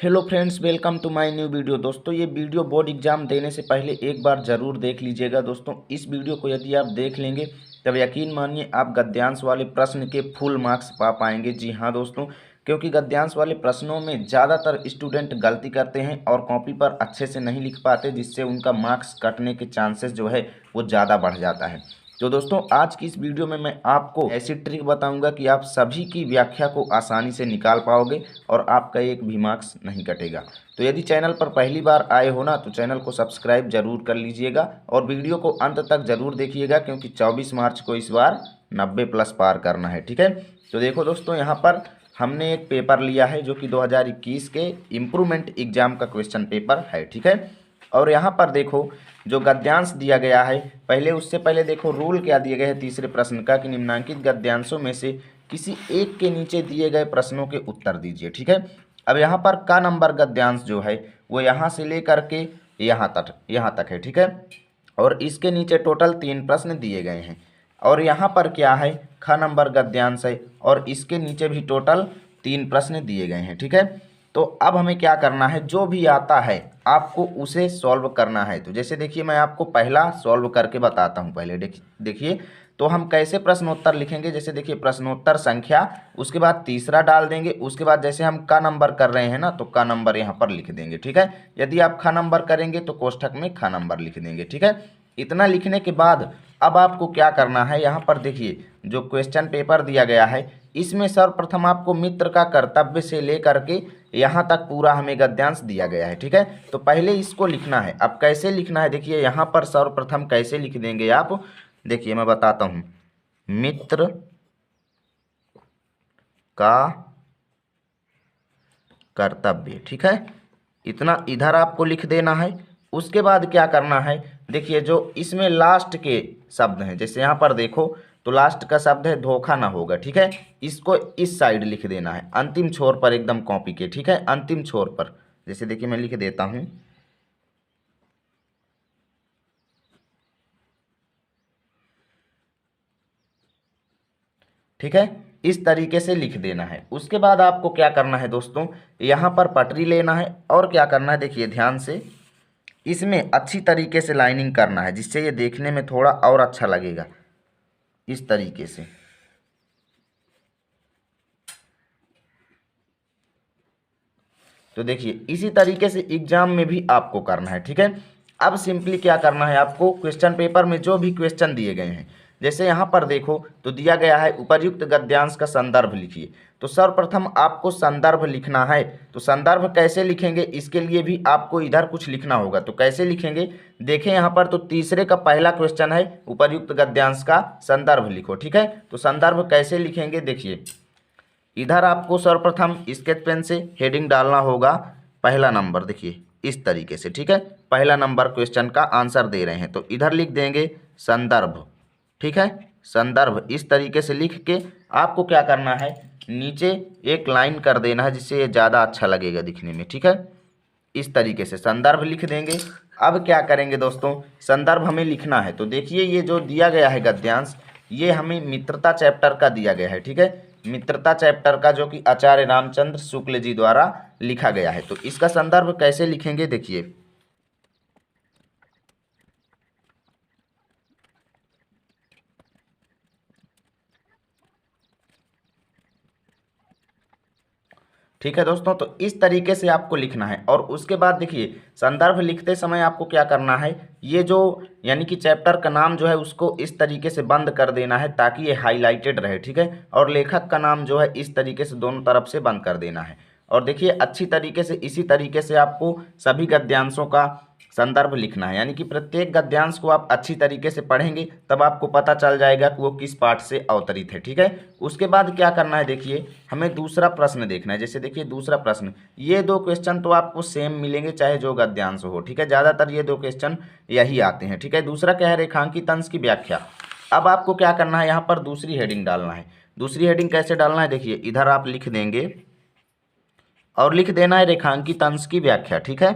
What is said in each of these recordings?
Hello friends, welcome to my new video. दोस्तों, ये video board exam देने से पहले एक बार ज़रूर देख लीजिएगा। दोस्तों, इस वीडियो को यदि आप देख लेंगे तब यकीन मानिए आप गद्यांश वाले प्रश्न के फुल मार्क्स पा पाएंगे। जी हाँ दोस्तों, क्योंकि गद्यांश वाले प्रश्नों में ज़्यादातर स्टूडेंट गलती करते हैं और कॉपी पर अच्छे से नहीं लिख पाते, जिससे उनका मार्क्स कटने के चांसेस जो है वो ज़्यादा बढ़ जाता है। तो दोस्तों, आज की इस वीडियो में मैं आपको ऐसी ट्रिक बताऊंगा कि आप सभी की व्याख्या को आसानी से निकाल पाओगे और आपका एक भी मार्क्स नहीं कटेगा। तो यदि चैनल पर पहली बार आए हो ना, तो चैनल को सब्सक्राइब जरूर कर लीजिएगा और वीडियो को अंत तक जरूर देखिएगा, क्योंकि 24 मार्च को इस बार 90+ पार करना है। ठीक है, तो देखो दोस्तों, यहाँ पर हमने एक पेपर लिया है जो कि 2021 के इम्प्रूवमेंट एग्जाम का क्वेश्चन पेपर है। ठीक है, और यहाँ पर देखो जो गद्यांश दिया गया है, पहले उससे पहले देखो रूल क्या दिए गए हैं तीसरे प्रश्न का, कि निम्नांकित गद्यांशों में से किसी एक के नीचे दिए गए प्रश्नों के उत्तर दीजिए। ठीक है, अब यहाँ पर का नंबर गद्यांश जो है वो यहाँ से लेकर के यहाँ तक है। ठीक है, और इसके नीचे टोटल 3 प्रश्न दिए गए हैं। और यहाँ पर क्या है, ख नंबर गद्यांश है और इसके नीचे भी टोटल 3 प्रश्न दिए गए हैं। ठीक है, तो अब हमें क्या करना है, जो भी आता है आपको उसे सॉल्व करना है। तो जैसे देखिए, मैं आपको पहला सॉल्व करके बताता हूँ। पहले देखिए तो हम कैसे प्रश्नोत्तर लिखेंगे। जैसे देखिए, प्रश्नोत्तर संख्या, उसके बाद तीसरा डाल देंगे, उसके बाद जैसे हम का नंबर कर रहे हैं ना, तो का नंबर यहाँ पर लिख देंगे। ठीक है, यदि आप ख नंबर करेंगे तो कोष्ठक में ख नंबर लिख देंगे। ठीक है, इतना लिखने के बाद अब आपको क्या करना है, यहाँ पर देखिए जो क्वेश्चन पेपर दिया गया है, इसमें सर्वप्रथम आपको मित्र का कर्तव्य से लेकर के यहाँ तक पूरा हमें गद्यांश दिया गया है। ठीक है, तो पहले इसको लिखना है। अब कैसे लिखना है, देखिए यहाँ पर सर्वप्रथम कैसे लिख देंगे आप, देखिए मैं बताता हूँ। मित्र का कर्तव्य, ठीक है, इतना इधर आपको लिख देना है। उसके बाद क्या करना है, देखिए जो इसमें लास्ट के शब्द हैं, जैसे यहाँ पर देखो तो लास्ट का शब्द है धोखा ना होगा। ठीक है, इसको इस साइड लिख देना है, अंतिम छोर पर एकदम कॉपी के। ठीक है, अंतिम छोर पर, जैसे देखिए मैं लिख देता हूँ। ठीक है, इस तरीके से लिख देना है। उसके बाद आपको क्या करना है दोस्तों, यहाँ पर पटरी लेना है और क्या करना है, देखिए ध्यान से इसमें अच्छी तरीके से लाइनिंग करना है, जिससे ये देखने में थोड़ा और अच्छा लगेगा, इस तरीके से। तो देखिए इसी तरीके से एग्जाम में भी आपको करना है। ठीक है, अब सिंपली क्या करना है आपको, क्वेश्चन पेपर में जो भी क्वेश्चन दिए गए हैं, जैसे यहाँ पर देखो तो दिया गया है उपर्युक्त गद्यांश का संदर्भ लिखिए। तो सर्वप्रथम आपको संदर्भ लिखना है। तो संदर्भ कैसे लिखेंगे, इसके लिए भी आपको इधर कुछ लिखना होगा। तो कैसे लिखेंगे, देखें यहाँ पर तो तीसरे का पहला क्वेश्चन है, उपर्युक्त गद्यांश का संदर्भ लिखो। ठीक है, तो संदर्भ कैसे लिखेंगे, देखिए इधर आपको सर्वप्रथम स्केच पेन से हेडिंग डालना होगा, पहला नंबर, देखिए इस तरीके से। ठीक है, पहला नंबर क्वेश्चन का आंसर दे रहे हैं तो इधर लिख देंगे संदर्भ। ठीक है, संदर्भ इस तरीके से लिख के आपको क्या करना है, नीचे एक लाइन कर देना है, जिससे ये ज़्यादा अच्छा लगेगा दिखने में। ठीक है, इस तरीके से संदर्भ लिख देंगे। अब क्या करेंगे दोस्तों, संदर्भ हमें लिखना है। तो देखिए ये जो दिया गया है गद्यांश, ये हमें मित्रता चैप्टर का दिया गया है। ठीक है, मित्रता चैप्टर का, जो कि आचार्य रामचंद्र शुक्ल जी द्वारा लिखा गया है। तो इसका संदर्भ कैसे लिखेंगे, देखिए ठीक है दोस्तों, तो इस तरीके से आपको लिखना है। और उसके बाद देखिए संदर्भ लिखते समय आपको क्या करना है, ये जो यानी कि चैप्टर का नाम जो है उसको इस तरीके से बंद कर देना है, ताकि ये हाईलाइटेड रहे। ठीक है, और लेखक का नाम जो है इस तरीके से दोनों तरफ से बंद कर देना है। और देखिए अच्छी तरीके से इसी तरीके से आपको सभी गद्यांशों का संदर्भ लिखना है, यानी कि प्रत्येक गद्यांश को आप अच्छी तरीके से पढ़ेंगे तब आपको पता चल जाएगा कि वो किस पाठ से अवतरित है। ठीक है, उसके बाद क्या करना है, देखिए हमें दूसरा प्रश्न देखना है। जैसे देखिए दूसरा प्रश्न, ये दो क्वेश्चन तो आपको सेम मिलेंगे चाहे जो गद्यांश हो। ठीक है, ज़्यादातर ये दो क्वेश्चन यही आते हैं। ठीक है, दूसरा क्या है, रेखांकित अंश की व्याख्या। अब आपको क्या करना है, यहाँ पर दूसरी हेडिंग डालना है। दूसरी हेडिंग कैसे डालना है, देखिए इधर आप लिख देंगे और लिख देना है रेखांकित अंश की व्याख्या। ठीक है,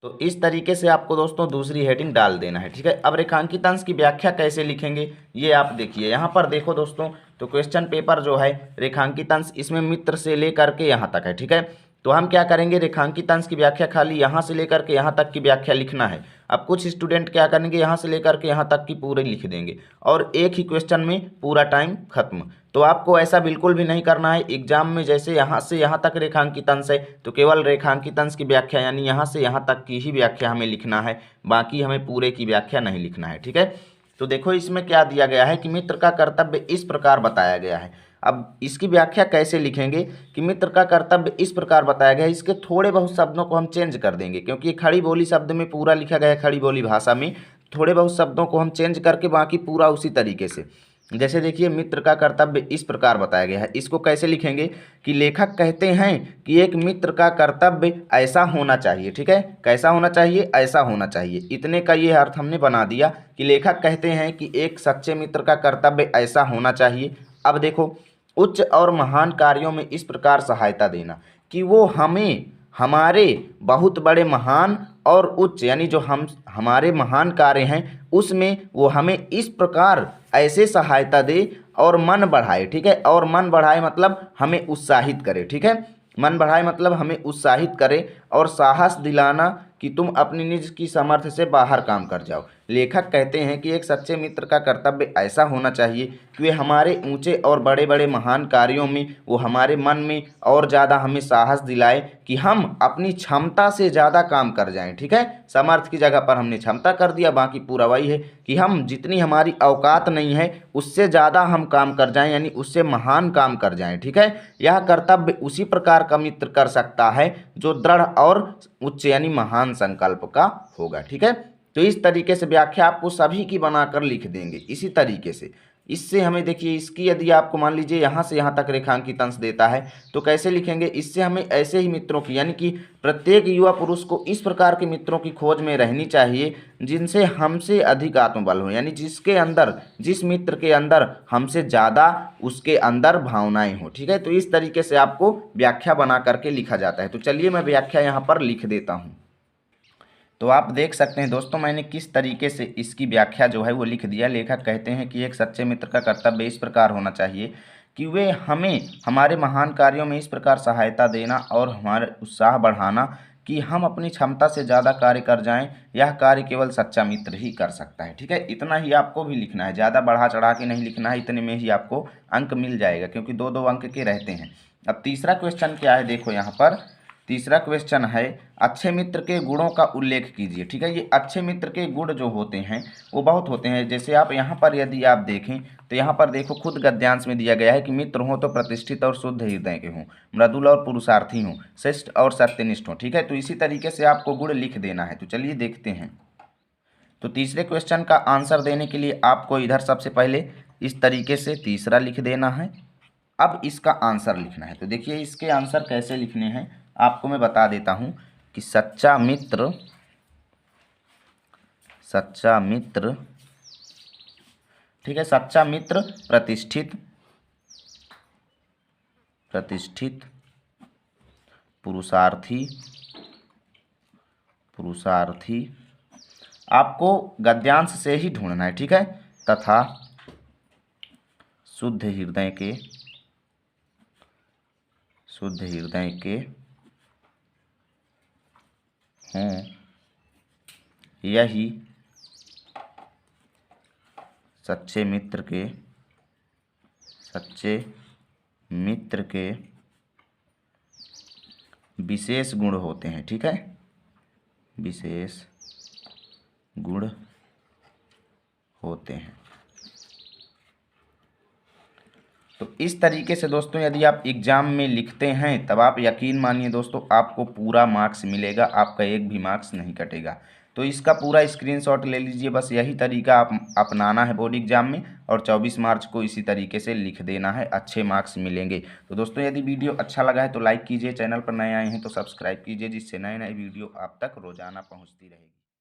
तो इस तरीके से आपको दोस्तों दूसरी हेडिंग डाल देना है, ठीक है। अब रेखांकित अंश की व्याख्या कैसे लिखेंगे ये आप देखिए। यहाँ पर देखो दोस्तों, तो क्वेश्चन पेपर जो है रेखांकित अंश इसमें मित्र से लेकर के यहाँ तक है, ठीक है। तो हम क्या करेंगे, रेखांकित अंश की व्याख्या खाली यहाँ से लेकर के यहाँ तक की व्याख्या लिखना है। अब कुछ स्टूडेंट क्या करेंगे, यहाँ से लेकर के यहाँ तक की पूरी लिख देंगे और एक ही क्वेश्चन में पूरा टाइम खत्म। तो आपको ऐसा बिल्कुल भी नहीं करना है। एग्जाम में जैसे यहाँ से यहाँ तक रेखांकित अंश है तो केवल रेखांकित अंश की व्याख्या यानी यहाँ से यहाँ तक की ही व्याख्या हमें लिखना है, बाकी हमें पूरे की व्याख्या नहीं लिखना है, ठीक है। तो देखो इसमें क्या दिया गया है कि मित्र का कर्तव्य इस प्रकार बताया गया है। अब इसकी व्याख्या कैसे लिखेंगे कि मित्र का कर्तव्य इस प्रकार बताया गया है, इसके थोड़े बहुत शब्दों को हम चेंज कर देंगे क्योंकि ये खड़ी बोली शब्द में पूरा लिखा गया है, खड़ी बोली भाषा में थोड़े बहुत शब्दों को हम चेंज करके बाकी पूरा उसी तरीके से। जैसे देखिए मित्र का कर्तव्य इस प्रकार बताया गया है, इसको कैसे लिखेंगे कि लेखक कहते हैं कि एक मित्र का कर्तव्य ऐसा होना चाहिए, ठीक है। कैसा होना चाहिए, ऐसा होना चाहिए, इतने का ये अर्थ हमने बना दिया कि लेखक कहते हैं कि एक सच्चे मित्र का कर्तव्य ऐसा होना चाहिए। अब देखो, उच्च और महान कार्यों में इस प्रकार सहायता देना कि वो हमें हमारे बहुत बड़े महान और उच्च यानी जो हमारे महान कार्य हैं उसमें वो हमें इस प्रकार ऐसे सहायता दे और मन बढ़ाए, ठीक है। और मन बढ़ाए मतलब हमें उत्साहित करे, ठीक है। मन बढ़ाए मतलब हमें उत्साहित करे और साहस दिलाना कि तुम अपनी निज की सामर्थ्य से बाहर काम कर जाओ। लेखक कहते हैं कि एक सच्चे मित्र का कर्तव्य ऐसा होना चाहिए कि वे हमारे ऊंचे और बड़े बड़े महान कार्यों में वो हमारे मन में और ज़्यादा हमें साहस दिलाए कि हम अपनी क्षमता से ज़्यादा काम कर जाएं, ठीक है। सामर्थ्य की जगह पर हमने क्षमता कर दिया, बाकी पूरा वही है कि हम जितनी हमारी औकात नहीं है उससे ज़्यादा हम काम कर जाएं यानी उससे महान काम कर जाएं, ठीक है। यह कर्तव्य उसी प्रकार का मित्र कर सकता है जो दृढ़ और उच्च यानी महान संकल्प का होगा, ठीक है। तो इस तरीके से व्याख्या आपको सभी की बनाकर लिख देंगे इसी तरीके से। इससे हमें देखिए, इसकी यदि आपको मान लीजिए यहाँ से यहाँ तक रेखांकित अंश देता है तो कैसे लिखेंगे, इससे हमें ऐसे ही मित्रों की यानी कि प्रत्येक युवा पुरुष को इस प्रकार के मित्रों की खोज में रहनी चाहिए जिनसे हमसे अधिक आत्मबल हो, यानी जिसके अंदर, जिस मित्र के अंदर हमसे ज़्यादा उसके अंदर भावनाएं हो, ठीक है। तो इस तरीके से आपको व्याख्या बना करके लिखा जाता है। तो चलिए मैं व्याख्या यहाँ पर लिख देता हूँ। तो आप देख सकते हैं दोस्तों मैंने किस तरीके से इसकी व्याख्या जो है वो लिख दिया। लेखक कहते हैं कि एक सच्चे मित्र का कर्तव्य इस प्रकार होना चाहिए कि वे हमें हमारे महान कार्यों में इस प्रकार सहायता देना और हमारे उत्साह बढ़ाना कि हम अपनी क्षमता से ज़्यादा कार्य कर जाएं। यह कार्य केवल सच्चा मित्र ही कर सकता है, ठीक है। इतना ही आपको भी लिखना है, ज़्यादा बढ़ा चढ़ा के नहीं लिखना है, इतने में ही आपको अंक मिल जाएगा क्योंकि दो दो अंक के रहते हैं। अब तीसरा क्वेश्चन क्या है, देखो यहाँ पर तीसरा क्वेश्चन है अच्छे मित्र के गुणों का उल्लेख कीजिए, ठीक है। ये अच्छे मित्र के गुण जो होते हैं वो बहुत होते हैं। जैसे आप यहाँ पर यदि आप देखें तो यहाँ पर देखो खुद गद्यांश में दिया गया है कि मित्र हों तो प्रतिष्ठित और शुद्ध हृदय के हों, मृदुल और पुरुषार्थी हों, श्रेष्ठ और सत्यनिष्ठ हों, ठीक है। तो इसी तरीके से आपको गुण लिख देना है। तो चलिए देखते हैं। तो तीसरे क्वेश्चन का आंसर देने के लिए आपको इधर सबसे पहले इस तरीके से तीसरा लिख देना है। अब इसका आंसर लिखना है। तो देखिए इसके आंसर कैसे लिखने हैं आपको मैं बता देता हूं कि सच्चा मित्र ठीक है, सच्चा मित्र प्रतिष्ठित पुरुषार्थी आपको गद्यांश से ही ढूंढना है, ठीक है, तथा शुद्ध हृदय के हों, यही सच्चे मित्र के विशेष गुण होते हैं, ठीक है, विशेष गुण होते हैं। तो इस तरीके से दोस्तों यदि आप एग्ज़ाम में लिखते हैं तब आप यकीन मानिए दोस्तों आपको पूरा मार्क्स मिलेगा, आपका एक भी मार्क्स नहीं कटेगा। तो इसका पूरा स्क्रीनशॉट ले लीजिए, बस यही तरीका आप अपनाना है बोर्ड एग्जाम में और 24 मार्च को इसी तरीके से लिख देना है, अच्छे मार्क्स मिलेंगे। तो दोस्तों यदि वीडियो अच्छा लगा है तो लाइक कीजिए, चैनल पर नए आए हैं तो सब्सक्राइब कीजिए जिससे नए वीडियो आप तक रोजाना पहुँचती रहेगी।